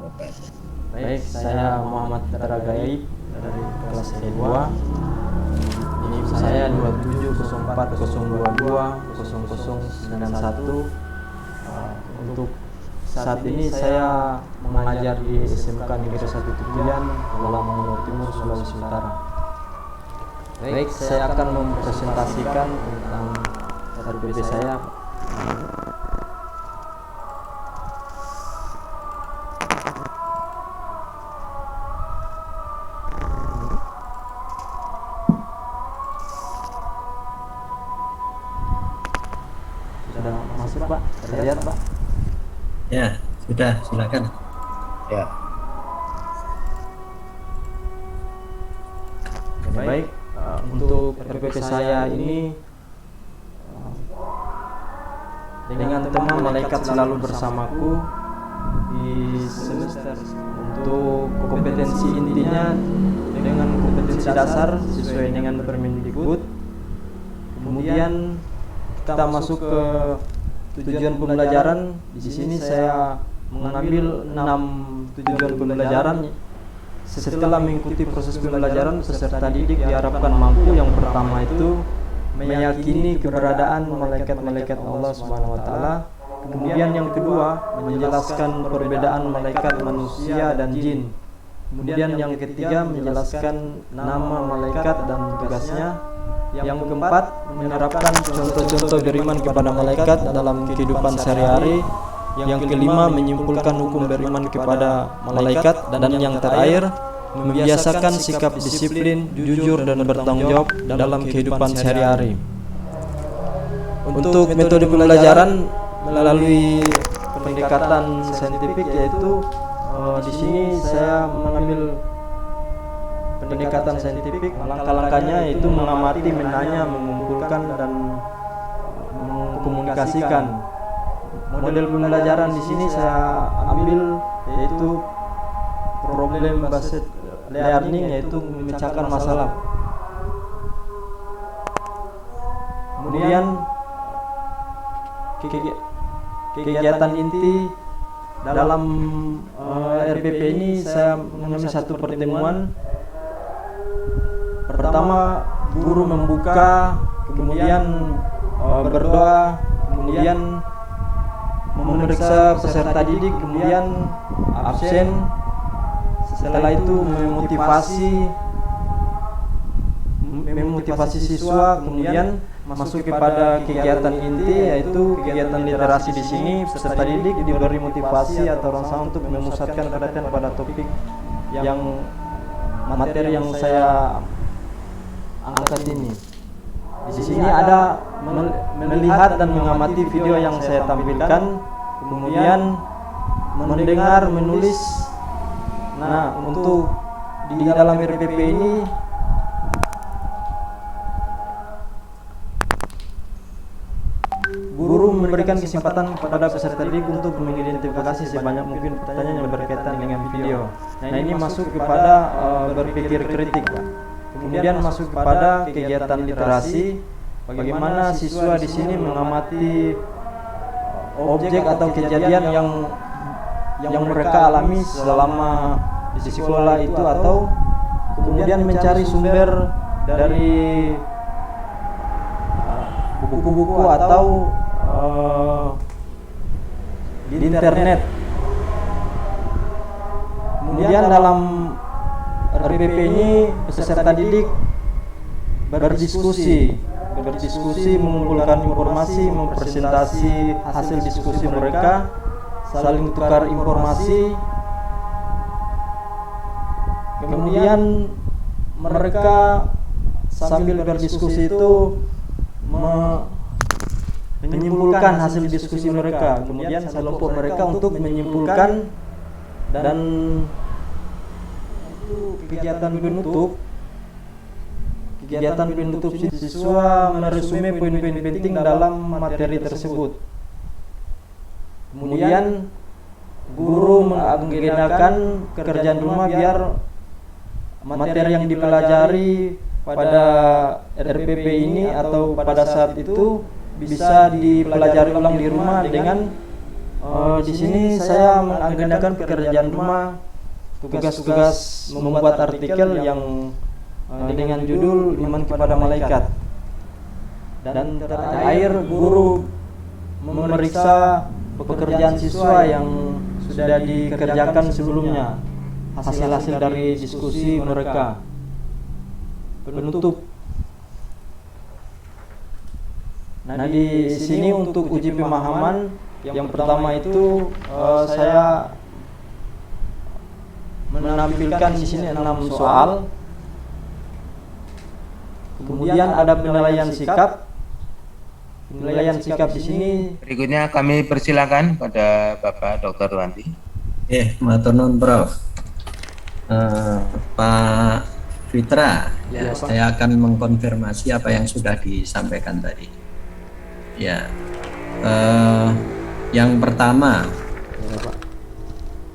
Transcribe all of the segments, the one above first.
Baik, saya Muhammad Teragaib dari kelas E2. Ini saya 2704022091. Untuk saat ini saya mengajar di SMK Negeri 1 Tujuan, Lamongan Timur, Sulawesi Utara. Baik, saya akan mempresentasikan tentang RPP saya. Sudah masuk, Pak? Terlihat, Pak? Ya, sudah, silakan. Ya. Baik, untuk RPP saya ini dengan tema Malaikat Selalu Bersamaku di semester. Untuk kompetensi intinya dengan kompetensi dasar sesuai dengan Permendikbud. Kemudian kita masuk ke tujuan pembelajaran. Di sini saya mengambil 6 tujuan pembelajaran. Setelah mengikuti proses pembelajaran, peserta didik diharapkan mampu. Yang pertama itu meyakini keberadaan malaikat-malaikat Allah Subhanahu wa taala. Kemudian yang kedua, menjelaskan perbedaan malaikat manusia dan jin. Kemudian yang ketiga, menjelaskan nama malaikat dan tugasnya. Yang keempat, menerapkan contoh-contoh beriman kepada malaikat dalam kehidupan sehari-hari. Yang kelima, menyimpulkan hukum beriman kepada malaikat. Dan yang terakhir, membiasakan sikap disiplin, jujur, dan bertanggung jawab dalam kehidupan sehari-hari. Untuk metode pembelajaran melalui pendekatan saintifik, yaitu di sini saya mengambil pendekatan saintifik. Langkah-langkahnya yaitu mengamati, menanya, mengumpulkan, dan mengkomunikasikan. Model pembelajaran di sini saya ambil yaitu problem based learning, yaitu memecahkan masalah. Kemudian kegiatan inti dalam RPP ini saya mengambil satu pertemuan. Pertama, guru membuka, kemudian berdoa, kemudian memeriksa peserta didik, kemudian absen. Setelah itu memotivasi siswa, kemudian masuk kepada kegiatan inti, yaitu kegiatan literasi. Di sini peserta didik diberi motivasi atau rangsangan untuk memusatkan perhatian pada topik yang materi yang saya angkat ini. Di sini ada melihat dan mengamati video yang saya tampilkan, kemudian mendengar, menulis. Nah, untuk di dalam RPP ini guru memberikan kesempatan kepada peserta didik untuk mengidentifikasi sebanyak mungkin pertanyaan yang berkaitan dengan video. Nah, ini masuk kepada berpikir kritik, Pak. Kemudian masuk kepada kegiatan literasi, bagaimana siswa di sini mengamati objek atau kejadian yang mereka alami selama di sekolah itu, atau kemudian mencari sumber dari buku-buku atau di internet. Kemudian dalam RPP ini peserta didik berdiskusi, mengumpulkan informasi, mempresentasi hasil diskusi mereka, saling tukar informasi. Kemudian mereka sambil berdiskusi itu menyimpulkan hasil diskusi mereka. Kemudian kelompok mereka untuk menyimpulkan, dan kegiatan penutup siswa meresume poin-poin penting dalam materi tersebut. Kemudian guru mengagendakan pekerjaan rumah biar materi yang dipelajari pada RPP ini atau pada saat itu bisa dipelajari ulang di rumah dengan Di sini saya mengagendakan pekerjaan rumah, tugas-tugas membuat artikel yang dengan judul Iman kepada Malaikat. Dan terakhir guru memeriksa pekerjaan siswa yang sudah dikerjakan sebelumnya, hasil-hasil dari diskusi mereka. Penutup. Nah, di sini untuk uji pemahaman yang pertama itu saya menampilkan di sini 6 soal. Kemudian ada penilaian sikap. Penilaian sikap di sini. Berikutnya kami persilakan pada Bapak Dr. Wanti. matur nuwun Prof. Pak Fitra, ya, saya akan mengkonfirmasi apa yang sudah disampaikan tadi. Ya, yang pertama,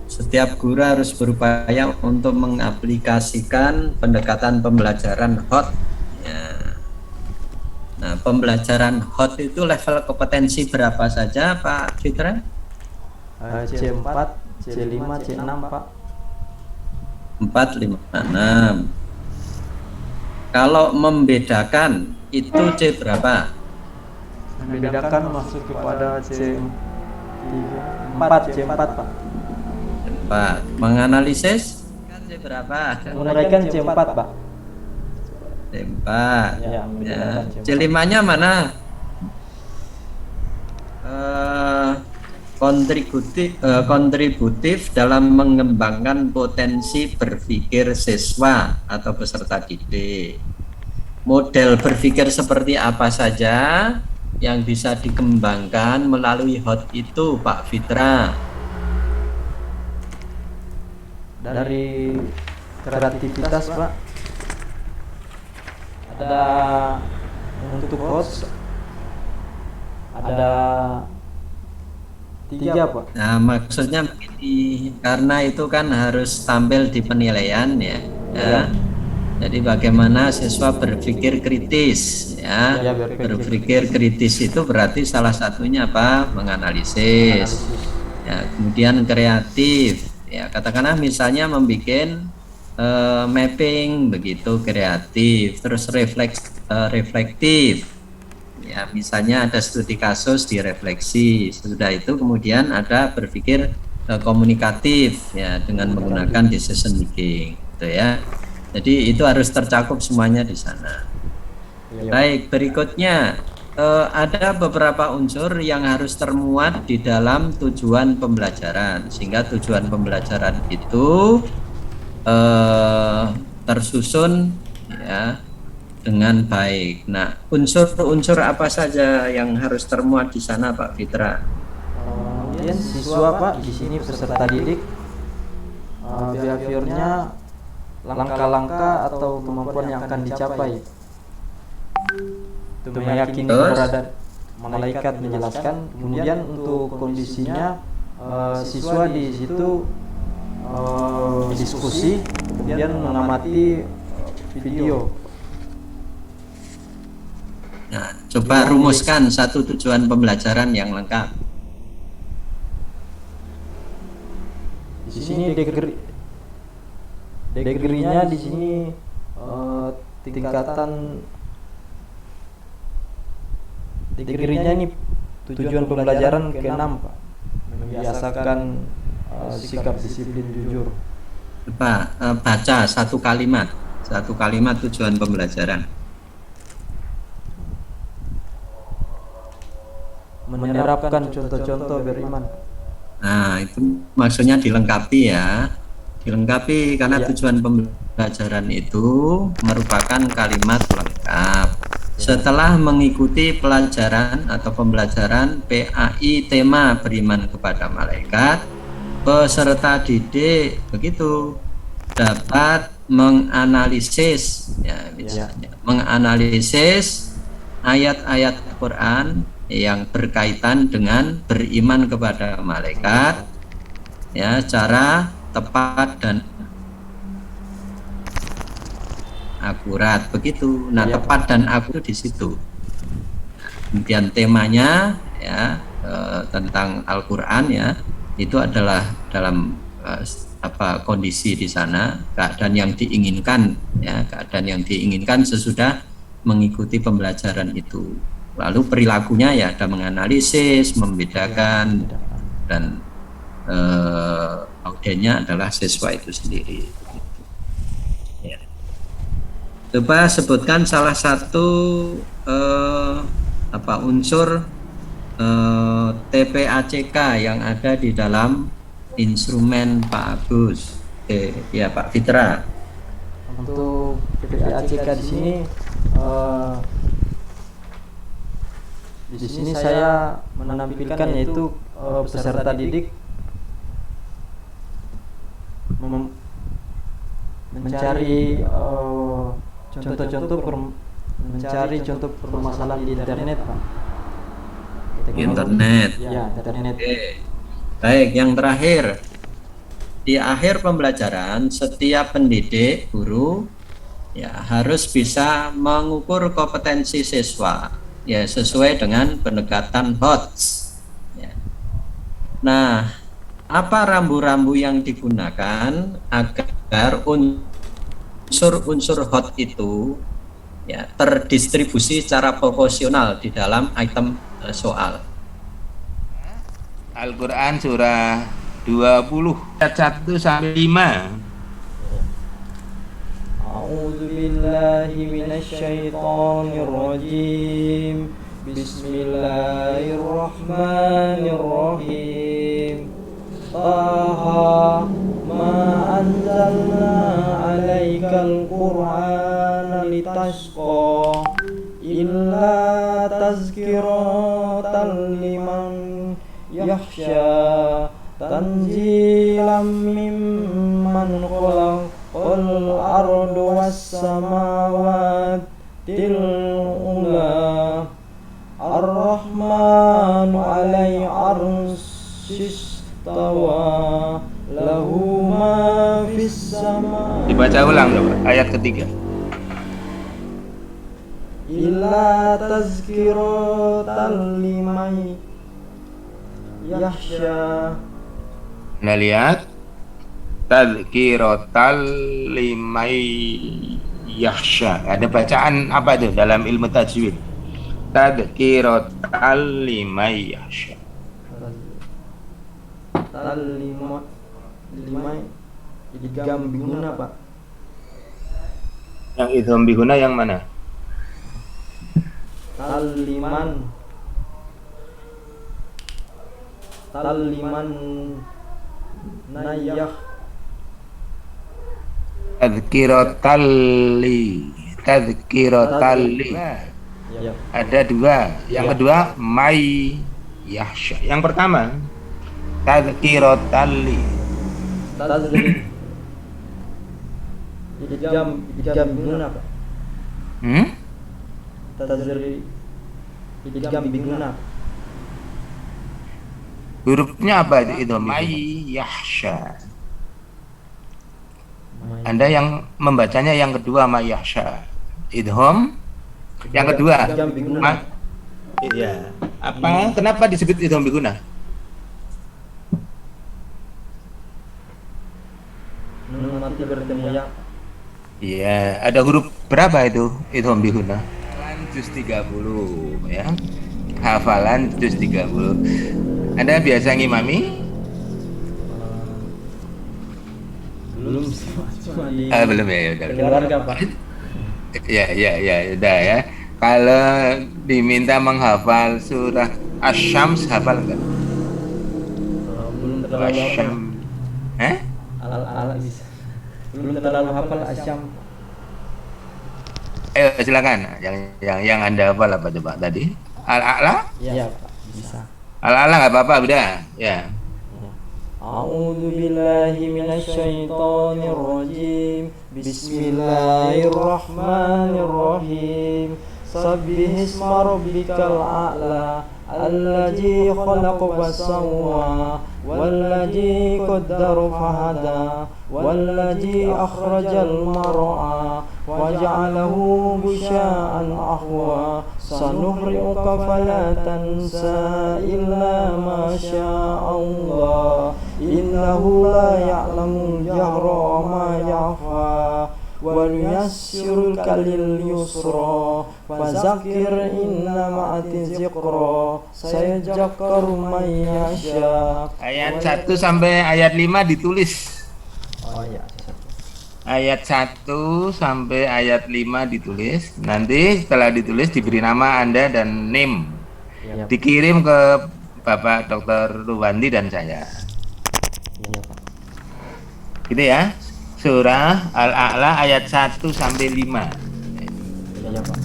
setiap guru harus berupaya untuk mengaplikasikan pendekatan pembelajaran HOT. Ya. Nah, pembelajaran HOT itu level kompetensi berapa saja, Pak Fitra? C4, C5, C6, Pak. 4, 5, 6. Kalau membedakan itu C berapa? Membedakan masuk kepada C4, Pak. 4. Menganalisis kan C berapa? Menguraikan C4, Pak. C4. Ya, Ya. C4. C5-nya mana? Kontributif dalam mengembangkan potensi berpikir siswa atau peserta didik. Model berpikir seperti apa saja yang bisa dikembangkan melalui HOT itu, Pak Fitra? Dari kreativitas, Pak. Ada untuk host ada 3, Pak. Nah, maksudnya begini, karena itu kan harus tampil di penilaian ya. Ya. Jadi bagaimana siswa berpikir kritis ya. Ya, berpikir kritis itu berarti salah satunya apa? Menganalisis. Ya, kemudian kreatif. Ya, katakanlah misalnya membuat mapping begitu kreatif, terus reflektif. Ya, misalnya ada studi kasus direfleksi. Sesudah itu kemudian ada berpikir komunikatif ya dengan menggunakan decision making, gitu ya. Jadi itu harus tercakup semuanya di sana. Baik, berikutnya ada beberapa unsur yang harus termuat di dalam tujuan pembelajaran, sehingga tujuan pembelajaran itu tersusun ya dengan baik. Nah, unsur-unsur apa saja yang harus termuat di sana, Pak Fitra? Kemudian siswa, Pak, di sini peserta didik, behaviornya, langkah-langkah atau kemampuan yang akan dicapai. Itu meyakini keberadaan malaikat menjelaskan. Kemudian untuk kondisinya, siswa di situ diskusi, kemudian mengamati video. Nah, coba rumuskan satu tujuan pembelajaran yang lengkap. Di sini degree-nya di sini tingkatan degree-nya ini tujuan pembelajaran ke-6, Pak. Membiasakan sikap disiplin jujur. Coba baca satu kalimat tujuan pembelajaran. Menerapkan contoh-contoh beriman. Nah, itu maksudnya dilengkapi ya. Dilengkapi karena tujuan pembelajaran itu merupakan kalimat lengkap. Setelah mengikuti pelajaran atau pembelajaran PAI tema beriman kepada malaikat, peserta didik begitu dapat menganalisis ya, misalnya menganalisis ayat-ayat Quran yang berkaitan dengan beriman kepada malaikat ya secara tepat dan akurat begitu. Nah, tepat dan akurat di situ. Kemudian temanya ya tentang Al-Qur'an ya, itu adalah dalam kondisi di sana, keadaan yang diinginkan ya, keadaan yang diinginkan sesudah mengikuti pembelajaran itu. Lalu perilakunya ya ada menganalisis, membedakan, dan audiennya adalah siswa itu sendiri. Ya. Coba sebutkan salah satu unsur TPACK yang ada di dalam instrumen Pak Agus. Ya Pak Fitra. Untuk TPACK di sini saya menampilkan yaitu peserta didik mencari contoh permasalahan di internet, Pak. Internet. Ya, internet. Oke. Baik, yang terakhir. Di akhir pembelajaran, setiap pendidik, guru ya harus bisa mengukur kompetensi siswa ya sesuai dengan pendekatan HOTS. Ya. Nah, apa rambu-rambu yang digunakan agar unsur-unsur HOT itu ya terdistribusi secara proporsional di dalam item soal? Al-Quran surah 20 ayat 1 sampai 5. A'udzu billahi minasyaitonir rajim. Bismillahirrahmanirrahim. Taha ma anzalna 'alaikal Qur'ana litashqa illa tazkiratan liman yakhsha tanzilam mimman khalaqal arda was samawatil ula ar-rahmanu 'alai arsyis tawa lahu ma fis sama. Dibaca ulang Bapak, ayat ketiga. Illa tazkiratan liman yakhsha. Anda lihat, tadzkiratal limay yakhsha. Ada bacaan apa itu dalam ilmu tajwid? Tadzkiratal limay yakhsha. Lima idgham biguna, Pak. Yang idgham biguna yang mana? Taliman nayah. Tadzkiratalli. Ya. Ada dua. Yang kedua may yahsya. Yang pertama tadzkiratalli. Tazri idgham biguna, Pak. Tazri idgham biguna. Hurufnya apa itu? May yahsya. Anda yang membacanya yang kedua may yahsya. Idhom. Yang kedua. Iya. Apa? Kenapa disebut idhom biguna? Nun mati bertemu ya. Iya, ada huruf berapa itu idhom biguna? Hafalan juz 30 ya. Hafalan juz 30. Anda biasa ngimami? Belum cuma di Belum ya, udah. keluarga, Pak. Ya, udah ya. Kalau diminta menghafal surah Asy-Syams, hafal enggak? Belum terlalu hafal. Asy-Syams. Ala bisa. Belum terlalu hafal Asyam. Ayo silakan. Yang Anda hafal apa coba tadi? Al-A'la? Iya, Pak. Bisa. Al-A'la enggak apa-apa, udah. Ya. A'udzu billahi minasyaitonir rajim. Bismillahirrahmanirrahim. سبح اسم ربك الأعلى الذي خلق فسوى والذي قدر فهدى والذي أخرج المرعى وجعله غثاء أحوى سنقرئك فلا تنسى إلا ما شاء الله إنه لا يعلم الجهر وما يخفى وَنُيَسِّرُكَ لِلْيُسْرَى فَذَكِّرْ إِن نَّفَعَتِ الذِّكْرَى سَيَذَّكَّرُ مَن يَخْشَىٰ. Ayat 1 sampai ayat 5 ditulis. Oh iya. Ayat 1 sampai ayat 5 ditulis. Nanti setelah ditulis diberi nama Anda dan NIM. Iya, Dikirim ke Bapak Dr. Ruwandi dan saya. iya Pak. Gitu ya. Surah Al-A'la ayat 1 sampai 5. Iya Pak.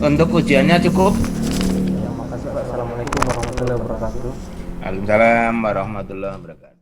Untuk ujiannya cukup. Ya, makasih Pak. Assalamualaikum warahmatullahi wabarakatuh. Waalaikumsalam warahmatullahi wabarakatuh.